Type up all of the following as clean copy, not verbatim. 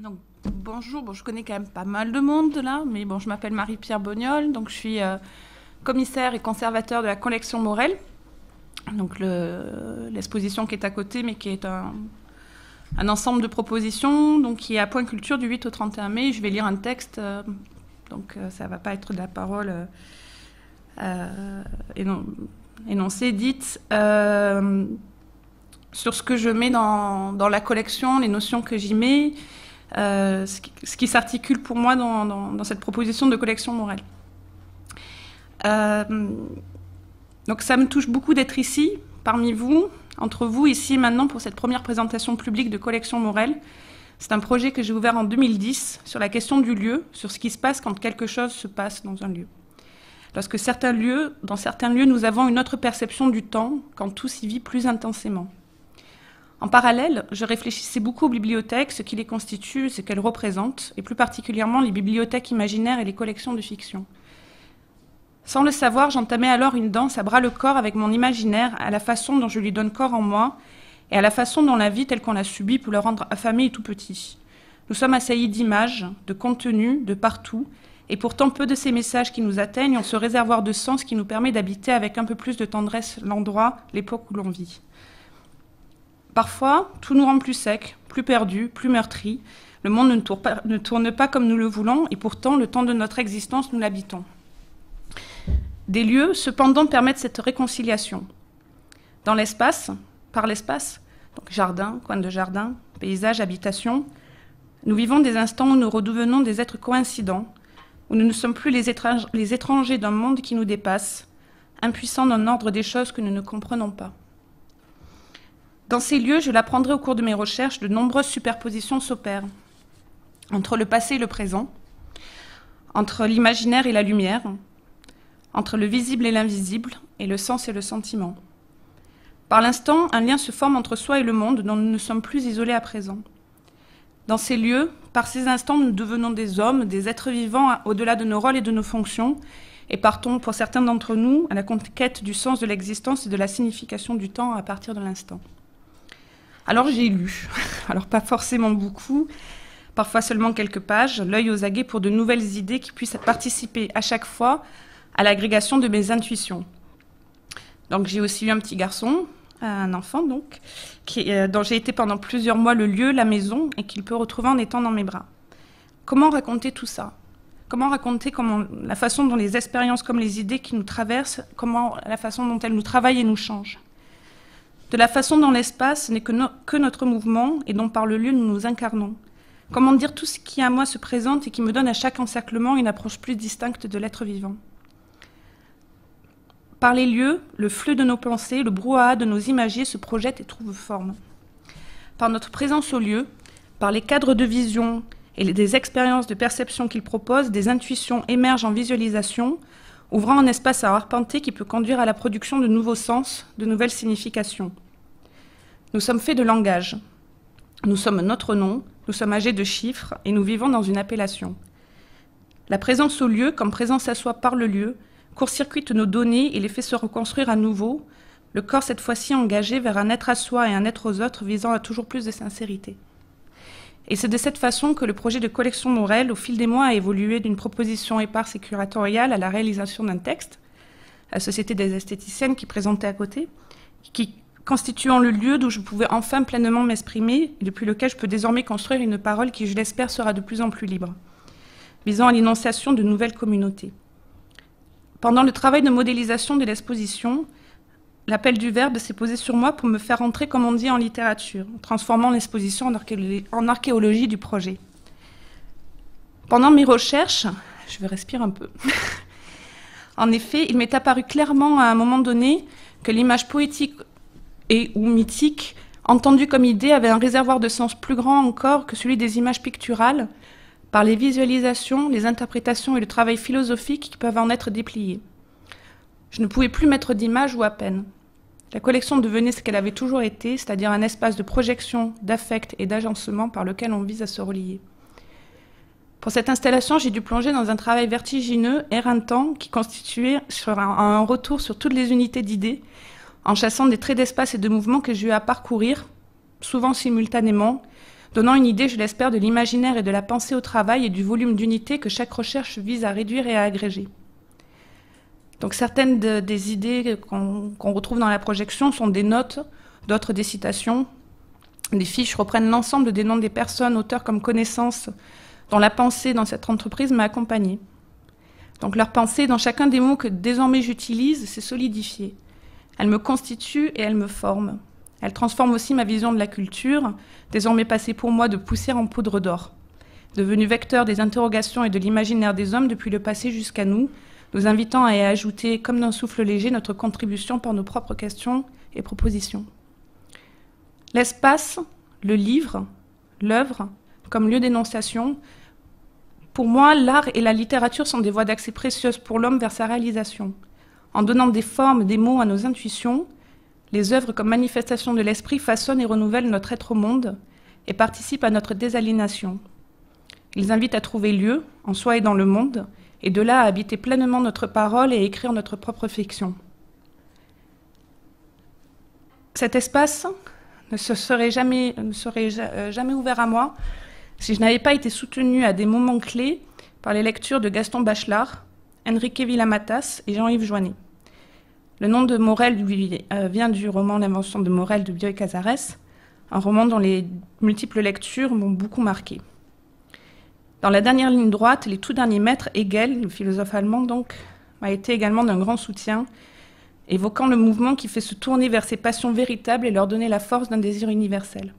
Donc, bonjour, bon, je connais quand même pas mal de monde là, mais bon, je m'appelle Marie-Pierre Bognol, donc je suis commissaire et conservateur de la collection Morel, donc l'exposition qui est à côté, mais qui est un ensemble de propositions, donc qui est à Point Culture du 8 au 31 mai. Je vais lire un texte, donc ça ne va pas être de la parole énoncée, dite, sur ce que je mets dans la collection, les notions que j'y mets, ce qui s'articule pour moi dans cette proposition de collection Morel. Donc ça me touche beaucoup d'être ici, parmi vous, entre vous, ici et maintenant, pour cette première présentation publique de collection Morel. C'est un projet que j'ai ouvert en 2010 sur la question du lieu, sur ce qui se passe quand quelque chose se passe dans un lieu. Lorsque dans certains lieux, nous avons une autre perception du temps, quand tout s'y vit plus intensément. En parallèle, je réfléchissais beaucoup aux bibliothèques, ce qui les constitue, ce qu'elles représentent, et plus particulièrement les bibliothèques imaginaires et les collections de fiction. Sans le savoir, j'entamais alors une danse à bras-le-corps avec mon imaginaire, à la façon dont je lui donne corps en moi, et à la façon dont la vie telle qu'on l'a subie peut le rendre affamé et tout petit. Nous sommes assaillis d'images, de contenus, de partout, et pourtant peu de ces messages qui nous atteignent ont ce réservoir de sens qui nous permet d'habiter avec un peu plus de tendresse l'endroit, l'époque où l'on vit. Parfois, tout nous rend plus secs, plus perdus, plus meurtris. Le monde ne tourne pas comme nous le voulons, et pourtant, le temps de notre existence, nous l'habitons. Des lieux, cependant, permettent cette réconciliation. Dans l'espace, par l'espace, donc jardin, coin de jardin, paysage, habitation, nous vivons des instants où nous redevenons des êtres coïncidents, où nous ne sommes plus les étrangers d'un monde qui nous dépasse, impuissants d'un ordre des choses que nous ne comprenons pas. Dans ces lieux, je l'apprendrai au cours de mes recherches, de nombreuses superpositions s'opèrent entre le passé et le présent, entre l'imaginaire et la lumière, entre le visible et l'invisible, et le sens et le sentiment. Par l'instant, un lien se forme entre soi et le monde dont nous ne sommes plus isolés à présent. Dans ces lieux, par ces instants, nous devenons des hommes, des êtres vivants au-delà de nos rôles et de nos fonctions, et partons, pour certains d'entre nous, à la conquête du sens de l'existence et de la signification du temps à partir de l'instant. Alors j'ai lu, alors pas forcément beaucoup, parfois seulement quelques pages, l'œil aux aguets pour de nouvelles idées qui puissent participer à chaque fois à l'agrégation de mes intuitions. Donc j'ai aussi eu un petit garçon, un enfant donc, dont j'ai été pendant plusieurs mois le lieu, la maison, et qu'il peut retrouver en étant dans mes bras. Comment raconter tout ça ? Comment raconter la façon dont les expériences comme les idées qui nous traversent, la façon dont elles nous travaillent et nous changent ? De la façon dont l'espace n'est que notre mouvement et dont par le lieu nous nous incarnons. Comment dire tout ce qui à moi se présente et qui me donne à chaque encerclement une approche plus distincte de l'être vivant. Par les lieux, le flux de nos pensées, le brouhaha de nos imagiers se projette et trouve forme. Par notre présence au lieu, par les cadres de vision et des expériences de perception qu'ils proposent, des intuitions émergent en visualisation, ouvrant un espace à arpenter qui peut conduire à la production de nouveaux sens, de nouvelles significations. Nous sommes faits de langage. Nous sommes notre nom, nous sommes âgés de chiffres et nous vivons dans une appellation. La présence au lieu, comme présence à soi par le lieu, court-circuite nos données et les fait se reconstruire à nouveau, le corps cette fois-ci engagé vers un être à soi et un être aux autres visant à toujours plus de sincérité. Et c'est de cette façon que le projet de collection Morel, au fil des mois, a évolué d'une proposition éparse et curatoriale à la réalisation d'un texte, la Société des esthéticiennes qui présentait à côté, qui constituant le lieu d'où je pouvais enfin pleinement m'exprimer et depuis lequel je peux désormais construire une parole qui, je l'espère, sera de plus en plus libre, visant à l'énonciation de nouvelles communautés. Pendant le travail de modélisation de l'exposition, l'appel du verbe s'est posé sur moi pour me faire entrer, comme on dit, en littérature, transformant l'exposition en archéologie du projet. Pendant mes recherches, je vais respirer un peu. En effet, il m'est apparu clairement à un moment donné que l'image poétique ou mythique, entendue comme idée, avait un réservoir de sens plus grand encore que celui des images picturales, par les visualisations, les interprétations et le travail philosophique qui peuvent en être dépliés. Je ne pouvais plus mettre d'image ou à peine. La collection devenait ce qu'elle avait toujours été, c'est-à-dire un espace de projection, d'affect et d'agencement par lequel on vise à se relier. Pour cette installation, j'ai dû plonger dans un travail vertigineux, éreintant, qui constituait un retour sur toutes les unités d'idées, en chassant des traits d'espace et de mouvement que j'ai eu à parcourir, souvent simultanément, donnant une idée, je l'espère, de l'imaginaire et de la pensée au travail et du volume d'unité que chaque recherche vise à réduire et à agréger. Donc certaines des idées qu'on retrouve dans la projection sont des notes, d'autres des citations. Des fiches reprennent l'ensemble des noms des personnes, auteurs comme connaissances, dont la pensée dans cette entreprise m'a accompagnée. Donc leur pensée, dans chacun des mots que désormais j'utilise, s'est solidifiée. Elle me constitue et elle me forme. Elle transforme aussi ma vision de la culture, désormais passée pour moi de poussière en poudre d'or. Devenue vecteur des interrogations et de l'imaginaire des hommes depuis le passé jusqu'à nous, nous invitant à y ajouter, comme d'un souffle léger, notre contribution par nos propres questions et propositions. L'espace, le livre, l'œuvre, comme lieu d'énonciation, pour moi, l'art et la littérature sont des voies d'accès précieuses pour l'homme vers sa réalisation. En donnant des formes, des mots à nos intuitions, les œuvres comme manifestation de l'esprit façonnent et renouvellent notre être au monde et participent à notre désaliénation. Ils invitent à trouver lieu, en soi et dans le monde, et de là à habiter pleinement notre parole et à écrire notre propre fiction. Cet espace ne serait jamais ouvert à moi si je n'avais pas été soutenue à des moments clés par les lectures de Gaston Bachelard, Enrique Villamatas et Jean-Yves Joannet. Le nom de Morel vient du roman L'invention de Morel de Bioy Casares, un roman dont les multiples lectures m'ont beaucoup marqué. Dans la dernière ligne droite, les tout derniers mètres, Hegel, le philosophe allemand donc, m'a été également d'un grand soutien, évoquant le mouvement qui fait se tourner vers ses passions véritables et leur donner la force d'un désir universel.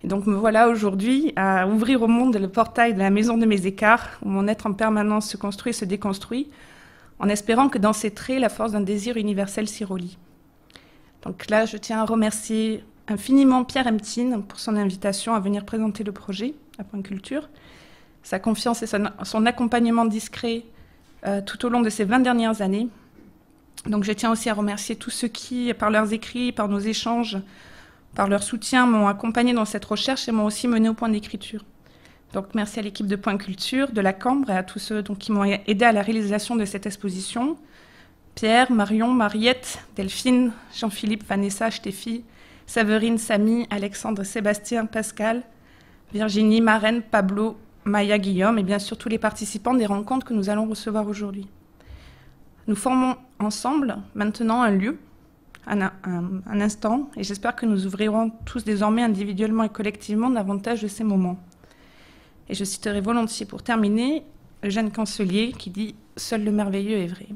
Et donc me voilà aujourd'hui à ouvrir au monde le portail de la maison de mes écarts, où mon être en permanence se construit et se déconstruit, en espérant que dans ses traits, la force d'un désir universel s'y relie. Donc là, je tiens à remercier infiniment Pierre Emtine pour son invitation à venir présenter le projet à Point Culture, sa confiance et son accompagnement discret tout au long de ces 20 dernières années. Donc je tiens aussi à remercier tous ceux qui, par leurs écrits, par nos échanges, par leur soutien, m'ont accompagné dans cette recherche et m'ont aussi mené au point d'écriture. Donc merci à l'équipe de Point Culture, de la Cambre et à tous ceux qui m'ont aidé à la réalisation de cette exposition. Pierre, Marion, Mariette, Delphine, Jean-Philippe, Vanessa, Stéphie, Séverine, Samy, Alexandre, Sébastien, Pascal, Virginie, Marraine, Pablo, Maya, Guillaume et bien sûr tous les participants des rencontres que nous allons recevoir aujourd'hui. Nous formons ensemble maintenant un lieu, un instant, et j'espère que nous ouvrirons tous désormais individuellement et collectivement davantage de ces moments. Et je citerai volontiers pour terminer Eugène Cancelier qui dit « Seul le merveilleux est vrai ».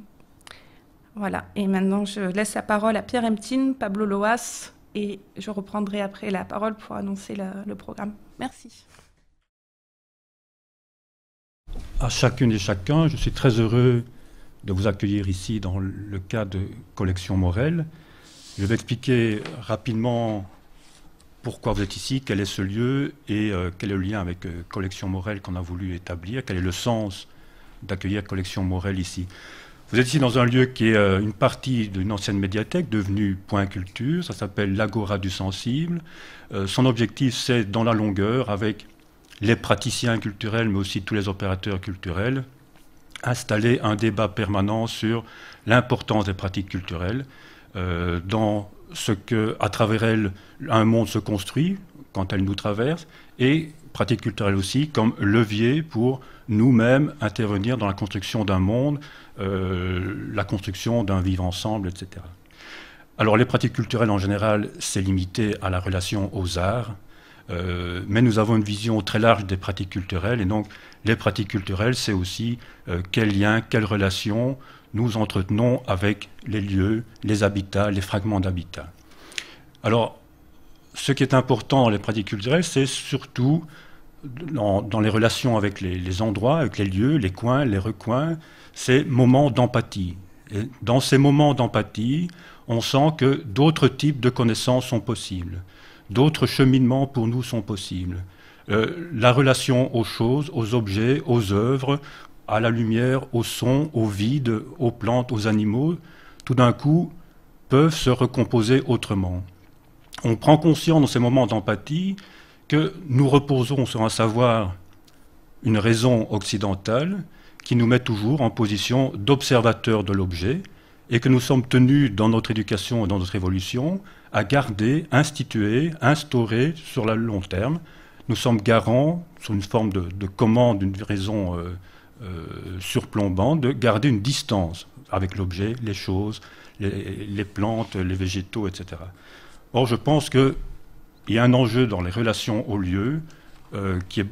Voilà, et maintenant je laisse la parole à Pierre Emtine, Pablo Loas, et je reprendrai après la parole pour annoncer le programme. Merci. À chacune et chacun, je suis très heureux de vous accueillir ici dans le cadre de Collection Morel. Je vais expliquer rapidement pourquoi vous êtes ici, quel est ce lieu et quel est le lien avec Collection Morel qu'on a voulu établir, quel est le sens d'accueillir Collection Morel ici. Vous êtes ici dans un lieu qui est une partie d'une ancienne médiathèque devenue Point Culture, ça s'appelle l'Agora du Sensible. Son objectif, c'est dans la longueur, avec les praticiens culturels, mais aussi tous les opérateurs culturels, installer un débat permanent sur l'importance des pratiques culturelles, dans ce que, à travers elles, un monde se construit quand elle nous traverse, et pratiques culturelles aussi comme levier pour nous-mêmes intervenir dans la construction d'un monde, la construction d'un vivre ensemble, etc. Alors les pratiques culturelles en général, c'est limité à la relation aux arts, mais nous avons une vision très large des pratiques culturelles, et donc les pratiques culturelles, c'est aussi quel lien, quelle relation nous entretenons avec les lieux, les habitats, les fragments d'habitat. Alors, ce qui est important dans les pratiques culturelles, c'est surtout dans les relations avec les endroits, avec les lieux, les coins, les recoins, ces moments d'empathie. Et dans ces moments d'empathie, on sent que d'autres types de connaissances sont possibles, d'autres cheminements pour nous sont possibles. La relation aux choses, aux objets, aux œuvres, à la lumière, au son, au vide, aux plantes, aux animaux, tout d'un coup, peuvent se recomposer autrement. On prend conscience dans ces moments d'empathie que nous reposons sur un savoir, une raison occidentale, qui nous met toujours en position d'observateur de l'objet, et que nous sommes tenus dans notre éducation et dans notre évolution à garder, instituer, instaurer sur le long terme nous sommes garants, sous une forme de commande, d'une raison surplombante, de garder une distance avec l'objet, les choses, les plantes, les végétaux, etc. Or, je pense qu'il y a un enjeu dans les relations au lieu qui est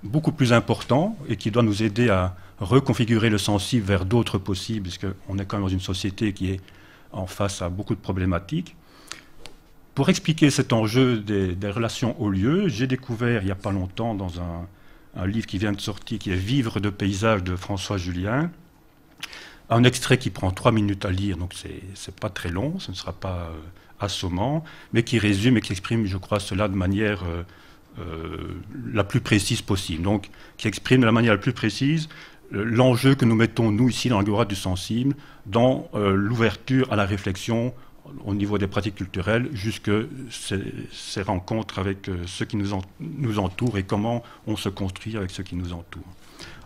beaucoup plus important et qui doit nous aider à reconfigurer le sensible vers d'autres possibles, puisqu'on est quand même dans une société qui est en face à beaucoup de problématiques. Pour expliquer cet enjeu des relations au lieu, j'ai découvert il n'y a pas longtemps dans un livre qui vient de sortir, qui est Vivre de paysages de François Julien, un extrait qui prend 3 minutes à lire, donc c'est pas très long, ce ne sera pas assommant, mais qui résume et qui exprime, je crois, cela de manière la plus précise possible. Donc, qui exprime de la manière la plus précise l'enjeu que nous mettons, nous, ici, dans l'Agora du sensible, dans l'ouverture à la réflexion au niveau des pratiques culturelles, jusque ces rencontres avec ceux qui nous entourent et comment on se construit avec ceux qui nous entourent.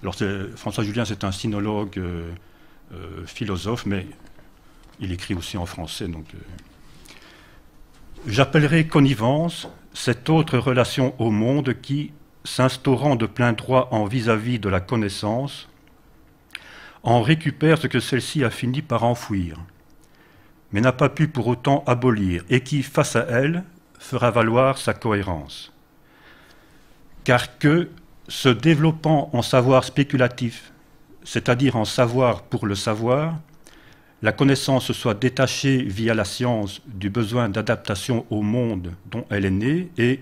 Alors, François Julien, c'est un sinologue philosophe, mais il écrit aussi en français. Donc, j'appellerai connivence cette autre relation au monde qui, s'instaurant de plein droit en vis-à-vis de la connaissance, en récupère ce que celle-ci a fini par enfouir, mais n'a pas pu pour autant abolir, et qui, face à elle, fera valoir sa cohérence. Car que, se développant en savoir spéculatif, c'est-à-dire en savoir pour le savoir, la connaissance se soit détachée via la science du besoin d'adaptation au monde dont elle est née et,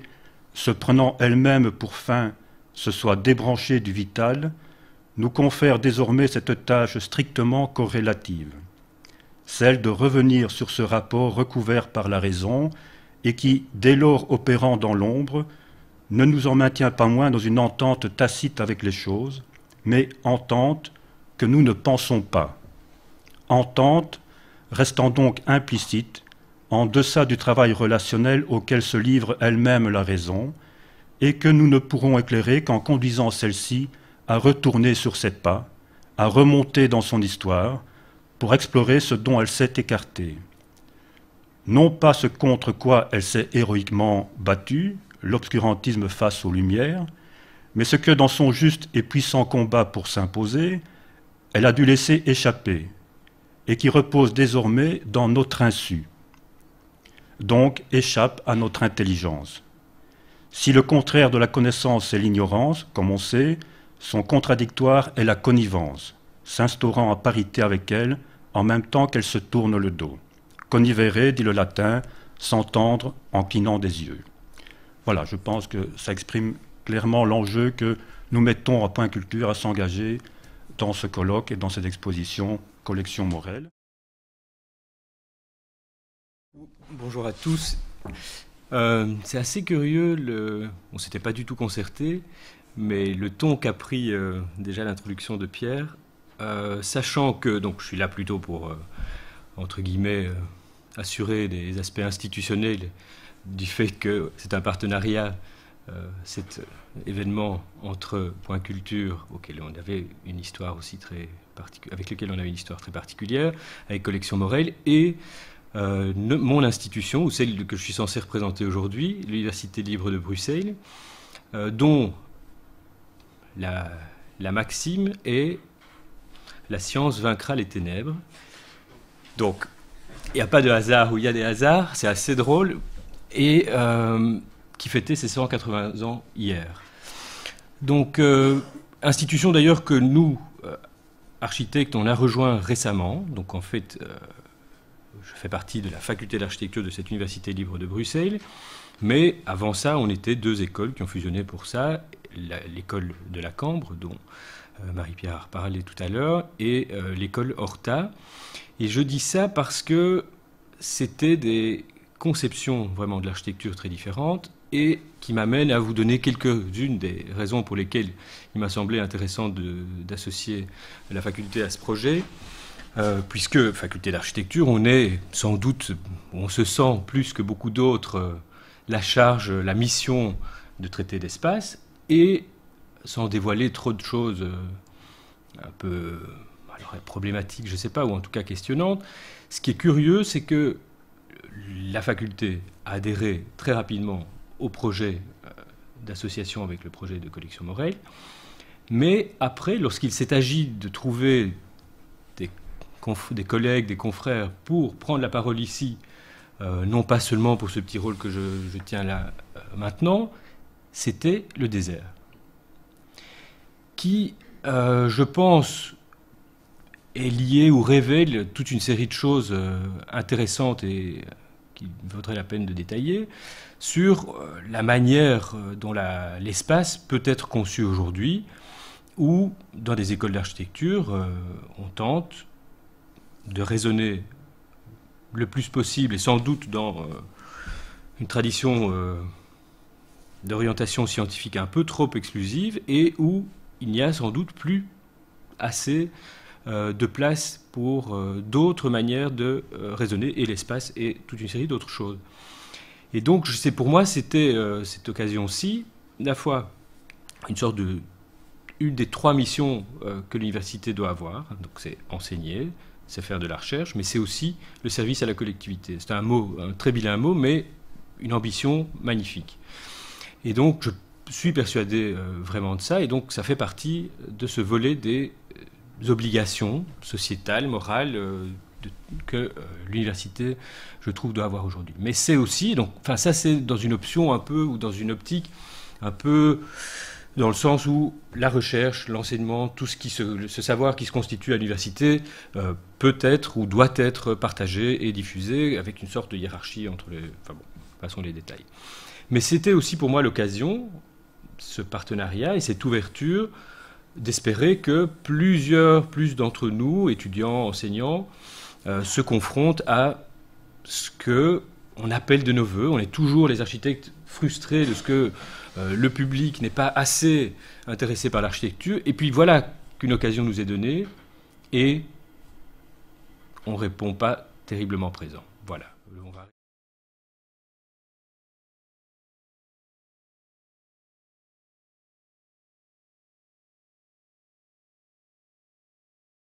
se prenant elle-même pour fin, se soit débranchée du vital, nous confère désormais cette tâche strictement corrélative, celle de revenir sur ce rapport recouvert par la raison et qui, dès lors opérant dans l'ombre, ne nous en maintient pas moins dans une entente tacite avec les choses, mais entente que nous ne pensons pas. Entente restant donc implicite, en deçà du travail relationnel auquel se livre elle-même la raison, et que nous ne pourrons éclairer qu'en conduisant celle-ci à retourner sur ses pas, à remonter dans son histoire, pour explorer ce dont elle s'est écartée. Non pas ce contre quoi elle s'est héroïquement battue, l'obscurantisme face aux lumières, mais ce que dans son juste et puissant combat pour s'imposer, elle a dû laisser échapper, et qui repose désormais dans notre insu, donc échappe à notre intelligence. Si le contraire de la connaissance est l'ignorance, comme on sait, son contradictoire est la connivence, s'instaurant à parité avec elle, en même temps qu'elle se tourne le dos. Connivere, dit le latin, s'entendre en clignant des yeux. Voilà, je pense que ça exprime clairement l'enjeu que nous mettons à Point Culture à s'engager dans ce colloque et dans cette exposition Collection Morel. Bonjour à tous. C'est assez curieux, on ne s'était pas du tout concerté, mais le ton qu'a pris déjà l'introduction de Pierre, sachant que donc, je suis là plutôt pour, entre guillemets, assurer des aspects institutionnels du fait que c'est un partenariat, cet événement entre Point Culture, auquel on avait une histoire aussi avec lequel on avait une histoire très particulière, avec Collection Morel, et mon institution, ou celle que je suis censé représenter aujourd'hui, l'Université libre de Bruxelles, dont la maxime est « La science vaincra les ténèbres ». Donc, il n'y a pas de hasard où il y a des hasards, c'est assez drôle, et qui fêtait ses 180 ans hier. Donc, institution d'ailleurs que nous, architectes, on a rejoint récemment. Donc, en fait, je fais partie de la faculté d'architecture de cette Université libre de Bruxelles. Mais avant ça, on était 2 écoles qui ont fusionné pour ça. L'école de la Cambre, dont Marie-Pierre parlait tout à l'heure, et l'école Horta. Et je dis ça parce que c'était des conceptions vraiment de l'architecture très différentes et qui m'amènent à vous donner quelques-unes des raisons pour lesquelles il m'a semblé intéressant d'associer la faculté à ce projet. Puisque faculté d'architecture, on est sans doute, on se sent plus que beaucoup d'autres la charge, la mission de traiter d'espace, et sans dévoiler trop de choses un peu problématiques, je ne sais pas, ou en tout cas questionnantes. Ce qui est curieux, c'est que la faculté a adhéré très rapidement au projet d'association avec le projet de collection Morel. Mais après, lorsqu'il s'est agi de trouver des collègues, des confrères pour prendre la parole ici, non pas seulement pour ce petit rôle que je tiens là maintenant, c'était le désert. Qui, je pense, est lié ou révèle toute une série de choses intéressantes et qu'il vaudrait la peine de détailler sur la manière dont l'espace peut être conçu aujourd'hui, où, dans des écoles d'architecture, on tente de raisonner le plus possible, et sans doute dans une tradition d'orientation scientifique un peu trop exclusive, et où il n'y a sans doute plus assez de place pour d'autres manières de raisonner, et l'espace et toute une série d'autres choses. Et donc, pour moi, c'était cette occasion-ci, à la fois une des 3 missions que l'université doit avoir, donc c'est enseigner, c'est faire de la recherche, mais c'est aussi le service à la collectivité. C'est un très vilain mot, mais une ambition magnifique. Et donc, je suis persuadé vraiment de ça, et donc ça fait partie de ce volet des obligations sociétales, morales, que l'université, je trouve, doit avoir aujourd'hui. Mais c'est aussi, ça c'est dans une option un peu, ou dans une optique un peu, dans le sens où la recherche, l'enseignement, tout ce savoir qui se constitue à l'université peut être ou doit être partagé et diffusé avec une sorte de hiérarchie entre les... Enfin bon, passons les détails. Mais c'était aussi pour moi l'occasion, ce partenariat et cette ouverture, d'espérer que plus d'entre nous, étudiants, enseignants, se confrontent à ce qu'on appelle de nos voeux. On est toujours les architectes frustrés de ce que le public n'est pas assez intéressé par l'architecture. Et puis voilà qu'une occasion nous est donnée et on ne répond pas terriblement présent. Voilà.